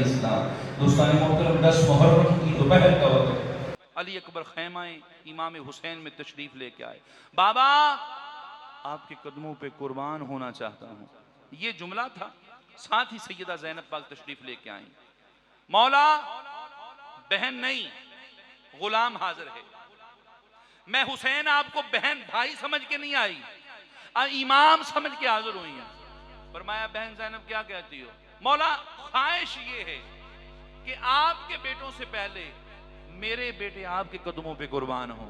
अलैहिस्सलाम। दोस्तान मोहतरम 10 मुहर्रम की दोपहर का वक्त है। अली अकबर खैमाए इमाम हुसैन में तशरीफ लेके आए। बाबा आपके कदमों पे कुर्बान होना चाहता हूँ, ये जुमला था। साथ ही सैयदा ज़ैनब पाक तशरीफ लेके आई। मौला बहन नहीं, गुलाम हाजिर है। मैं हुसैन आपको बहन भाई समझ के नहीं आई, इमाम समझ के हाजिर हुई हूं। फरमाया बहन ज़ैनब क्या कहती हो? मौला ख्वाहिश ये है कि आपके बेटों से पहले मेरे बेटे आपके कदमों पे कुर्बान हो।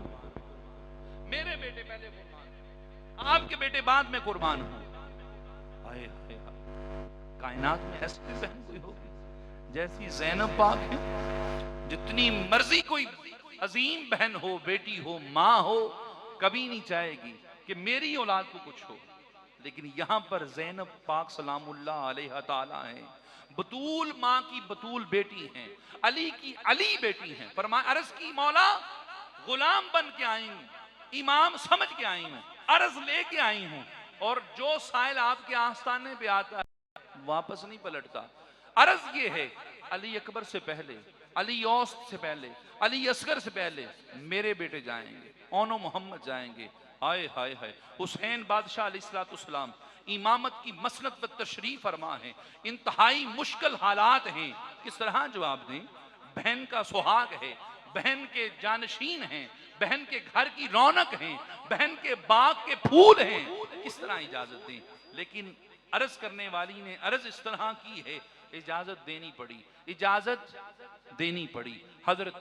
मेरे बेटे पहले कुर्बान, आपके बेटे बाद में कुर्बान हो। हाय हाय हाय, कायनात में ऐसी भी बहन कोई होगी जैसी ज़ैनब पाक है? जितनी मर्जी कोई अजीम बहन हो, बेटी हो, माँ हो, कभी नहीं चाहेगी कि मेरी औलाद को कुछ हो। लेकिन यहां पर ज़ैनब पाक सलामुल्लाह अलैहा ताला है, बतूल माँ की बतूल बेटी हैं, अली की अली बेटी हैं। फरमाया अर्ज की मौला गुलाम बन के आई हूं, इमाम समझ के आई हूं, अर्ज लेके आई हूं, और जो साइल आपके आस्थाने पे आता है वापस नहीं पलटता। अर्ज ये है अली अकबर से पहले, अली औस से पहले, अली असगर से पहले मेरे बेटे जाएंगे, ओनो मोहम्मद जाएंगे। हाय हाय हाय, हुसैन बादशाह अलैहिस्सलाम इमामत की मसनद पर तशरीफ फरमा है। इंतहाई मुश्किल हालात हैं, किस तरह जवाब दें? बहन का सुहाग है, बहन के जानशीन हैं, बहन के घर की रौनक हैं, बहन के बाग के फूल हैं, किस तरह इजाजत दें? लेकिन अर्ज करने वाली ने अर्ज इस तरह की है, इजाजत देनी पड़ी, इजाजत देनी पड़ी। हजरत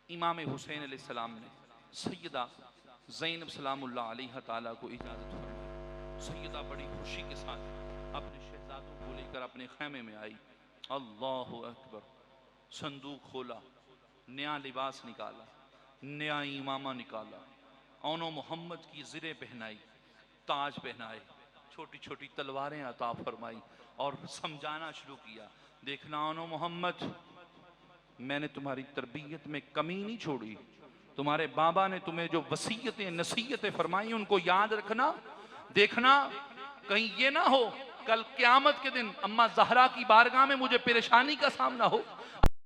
इमाम हुसैन अलैहिस्सलाम ने सैयदा ज़ैनब सलामुल्लाह अलैहा ताला को इजाजत फरमाई। सैयदा बड़ी खुशी के साथ अपने शहजादों को लेकर अपने खैमे में आई। अल्लाहु अकबर। संदूक खोला, नया लिबास निकाला, नया इमामा निकाला, ओनो मोहम्मद की ज़िरे पहनाई, ताज पहनाए, छोटी छोटी तलवारें अता फरमाई और समझाना शुरू किया। देखना ओनो मोहम्मद, मैंने तुम्हारी तरबियत में कमी नहीं छोड़ी। तुम्हारे बाबा ने तुम्हें जो वसीयतें नसीहतें फरमाई उनको याद रखना। देखना कहीं ये ना हो कल क़यामत के दिन अम्मा ज़हरा की बारगाह में मुझे परेशानी का सामना हो,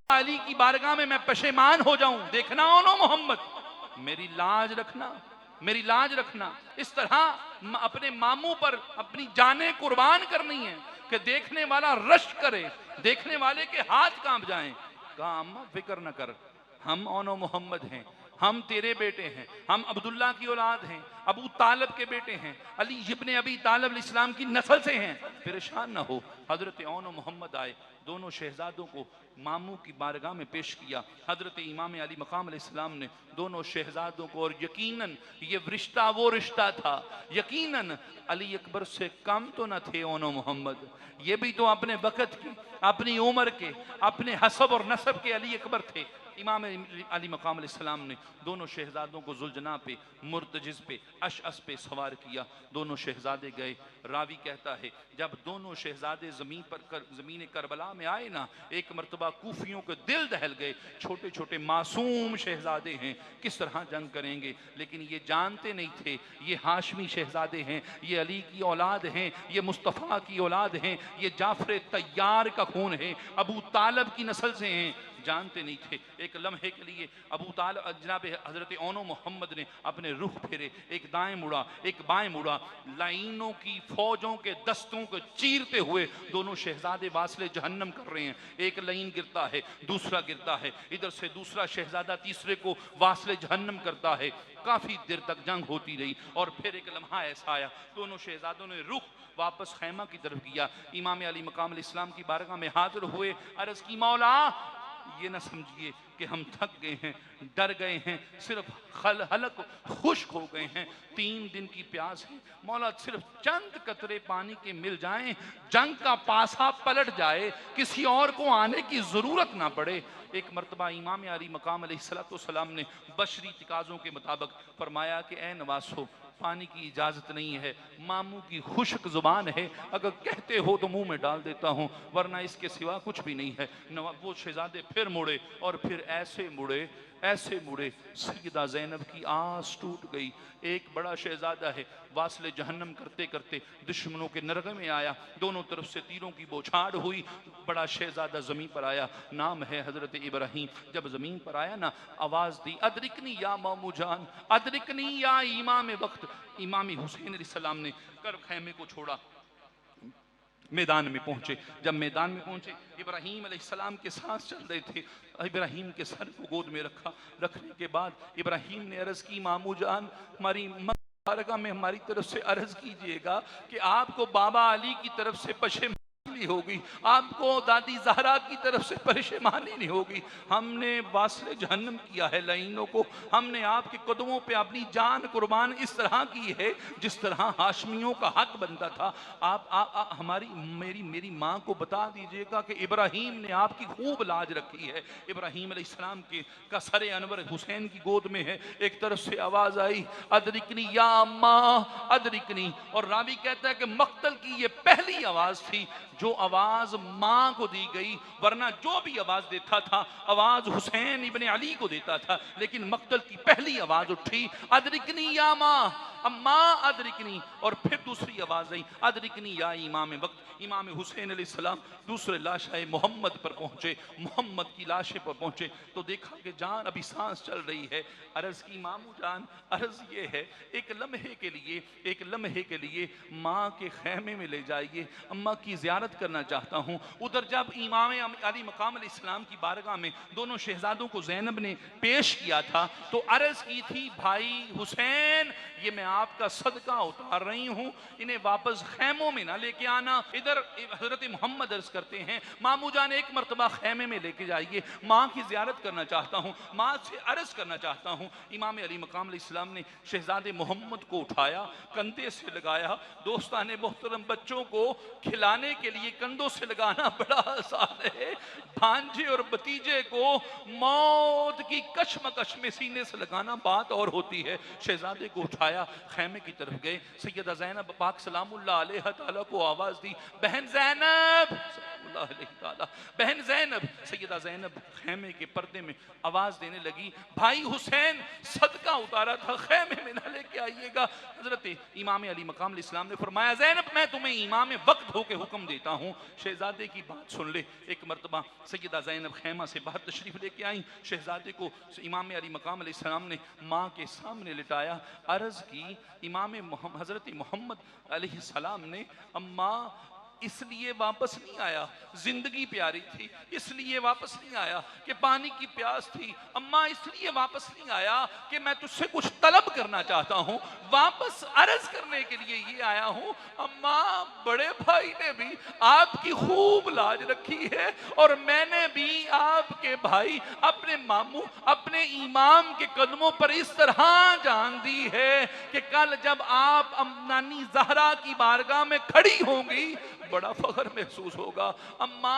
अली की बारगाह में मैं पशेमान हो जाऊं। देखना ओनो मोहम्मद, मेरी लाज रखना, मेरी लाज रखना। इस तरह अपने मामू पर अपनी जानें कुर्बान करनी है कि देखने वाला रश करे, देखने वाले के हाथ कांप जाएं। कहा अम्मा फिक्र न कर, हम ओनो मोहम्मद हैं, हम तेरे बेटे हैं, हम अब्दुल्ला की औलाद हैं, अबू तालब के बेटे हैं, अली इब्ने अबी तालब इस्लाम की नस्ल से हैं, परेशान ना हो। हजरत ओनो मोहम्मद आए, दोनों शहजादों को मामू की बारगाह में पेश किया। हजरत इमाम अली मकाम अलैहिस्सलाम ने दोनों शहजादों को, और यकीनन ये रिश्ता वो रिश्ता था, यकीनन अली अकबर से कम तो न थे ओनो मोहम्मद, ये भी तो अपने वक़्त के, अपनी उम्र के, अपने हसब और नसब के अली अकबर थे। इमाम अली मकाम अलैहिस्सलाम ने दोनों शहजादों को जुलजना पे, मुर्तजिज़ पे, अशअस पे सवार किया। दोनों शहजादे गए। रावी कहता है जब दोनों शहजादे ज़मीन करबला में आए ना, एक मरतबा कूफियों के दिल दहल गए। छोटे छोटे मासूम शहजादे हैं, किस तरह जंग करेंगे? लेकिन ये जानते नहीं थे ये हाशमी शहजादे हैं, ये अली की औलाद हैं, ये मुस्तफ़ा की औलाद हैं, ये जाफर तैयार का खून है, अबू तालब की नस्ल से हैं। जानते नहीं थे। एक लम्हे के लिए अबू तालब जनाब हजरत ओनो मोहम्मद ने अपने रुख फेरे, एक दाएं मुड़ा, एक बाएं मुड़ा, लाइनों की फौजों के दस्तों को चीरते हुए दोनों शहजादे वासले जहन्नम कर रहे हैं। एक लाइन गिरता है, दूसरा गिरता है, इधर से दूसरा शहजादा तीसरे को वासले जहन्नम करता है। काफी देर तक जंग होती रही और फिर एक लम्हा ऐसा आया, दोनों शहजादों ने रुख वापस खैमा की तरफ किया। इमाम अली मकाम इस्लाम की बारगाह में हाजिर हुए। अर्ज की मौला ये ना समझिए कि हम थक गए हैं, डर गए हैं, सिर्फ हलक खुश्क हो गए हैं, 3 दिन की प्यास है। मौला सिर्फ चंद कतरे पानी के मिल जाएं, जंग का पासा पलट जाए, किसी और को आने की जरूरत ना पड़े। एक मरतबा इमाम अली मकाम अलैहिस्सलाम ने बशरी तकाज़ों के मुताबिक फरमाया कि ए नवासो, पानी की इजाज़त नहीं है, मामू की खुश्क ज़ुबान है, अगर कहते हो तो मुंह में डाल देता हूँ, वरना इसके सिवा कुछ भी नहीं है। वो शहजादे फिर मुड़े और फिर ऐसे मुड़े ऐसे मुड़े, सैयदा ज़ैनब की आस टूट गई। एक बड़ा शहजादा है, वासले जहन्नम करते करते दुश्मनों के नरगे में आया, दोनों तरफ से तीरों की बौछार हुई, बड़ा शहजादा ज़मीन पर आया, नाम है हज़रत इब्राहीम। जब ज़मीन पर आया ना, आवाज़ दी, अदरिकनी या मामू जान, अदरिकनी या इमाम वक्त। इमाम हुसैन अलैहिस्सलाम ने कर खैमे को छोड़ा, मैदान में पहुंचे। जब मैदान में पहुंचे, इब्राहीम अलैहिस्सलाम के सांस चल रहे थे। इब्राहीम के सर को गोद में रखा, रखने के बाद इब्राहीम ने अर्ज की, मामू जान, हमारी बारगाह में हमारी तरफ से अर्ज कीजिएगा कि आपको बाबा अली की तरफ से पशेमानी होगी, आपको दादी ज़हरा की तरफ से परेशानी नहीं होगी। हमने वासले जहन्नम किया है लाइनों को, हमने आपके कदमों पे अपनी जान कुर्बान इस तरह की है जिस तरह हाशमियों का हक बनता था। आप हमारी मेरी माँ को बता दीजिएगा कि इब्राहीम ने आपकी खूब लाज रखी है। इब्राहीम अलैहिस्सलाम के का सरे अनवर हुसैन की गोद में है। एक तरफ से आवाज आई, अदरिकनी या अम्मा अदरिकनी। और रावी कहता है कि मक्तल की ये पहली आवाज थी जो आवाज माँ को दी गई, वरना जो भी आवाज देता था आवाज हुसैन इब्ने अली को देता था, लेकिन मक्तल की पहली आवाज उठी, अदरिकनी या माँ, अम्मा अदरिकनी। और फिर दूसरी आवाज आई, अदरिकनी या इमाम वक्त। इमाम हुसैन अलैहिस्सलाम दूसरे लाशाए मोहम्मद पर पहुंचे, मोहम्मद की लाशे पर पहुंचे तो देखा कि जान अभी सांस चल रही है। अर्ज की, मामू जान, अर्ज ये है, एक लम्हे के लिए माँ के खैमे में ले जाइए, अम्मा की ज़ियारत करना चाहता हूँ। उधर जब इमाम अली मकाम अलैहिस्सलाम की बारगाह में दोनों शहजादों को ज़ैनब ने पेश किया था तो अर्ज की थी, भाई हुसैन, ये मैं आपका सदका उतार रही हूँ, इन्हें वापस खैमों में ना लेके आना। इधर हजरत मोहम्मद अर्ज करते हैं, मामू जान एक मरतबा खैमे में लेके जाइए, माँ की ज़ियारत करना चाहता हूँ, माँ से अर्ज करना चाहता हूँ। इमाम अली मकाम अलैहिस्सलाम ने शहजादे मोहम्मद को उठाया, कंधे से लगाया। दोस्ताने मोहतरम, बच्चों को खिलाने के लिए कंधों से लगाना बड़ा आसान है, भांजे और भतीजे को मौत की कशमकश में सीने से लगाना बात और होती है। शहजादे को उठाया, खैमे की तरफ गए। सैयदा ज़ैनब पाक सलामुल्लाह अलैहा ताला को आवाज दी, बहन ज़ैनब, बहन ज़ैनब। सैयदा ज़ैनब खैमे के पर्दे में आवाज देने लगी, भाई हुसैन सदका उतारा था, खैमे में ना लेके आइएगा। हजरत इमाम अली मकाम इस्लाम ने फरमाया, ज़ैनब मैं तुम्हें इमाम वक्त होके हुक्म देता हूँ। शहजादे की बात सुन ले। एक मरतबा सैयदा ज़ैनब खैमा से बाहर तशरीफ लेके आई। शहजादे को इमाम अली मकाम अलैहिस्सलाम ने माँ के सामने लिटाया, अर्ज की, इमाम हजरत मोहम्मद अलैहिस्सलाम ने, अम्मा इसलिए वापस नहीं आया जिंदगी प्यारी थी, इसलिए वापस नहीं आया कि पानी की प्यास थी, अम्मा इसलिए वापस नहीं आया कि मैं तुझसे कुछ तलब करना चाहता हूँ, वापस अर्ज करने के लिए ये आया हूँ। अम्मा बड़े भाई ने भी आपकी खूब लाज रखी है और मैंने भी आपके भाई, अपने मामू, अपने इमाम के कदमों पर इस तरह जान दी है कि कल जब आप नानी ज़हरा की बारगाह में खड़ी होंगी बड़ा फख्र महसूस होगा। अम्मा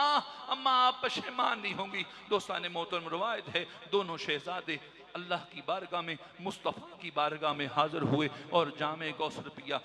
अम्मा आप पशेमान नहीं होंगी। दोस्ताने मोहतरम, रवायत है दोनों शहजादे अल्लाह की बारगाह में, मुस्तफ़ा की बारगाह में हाजिर हुए और जामे कौसर पिया।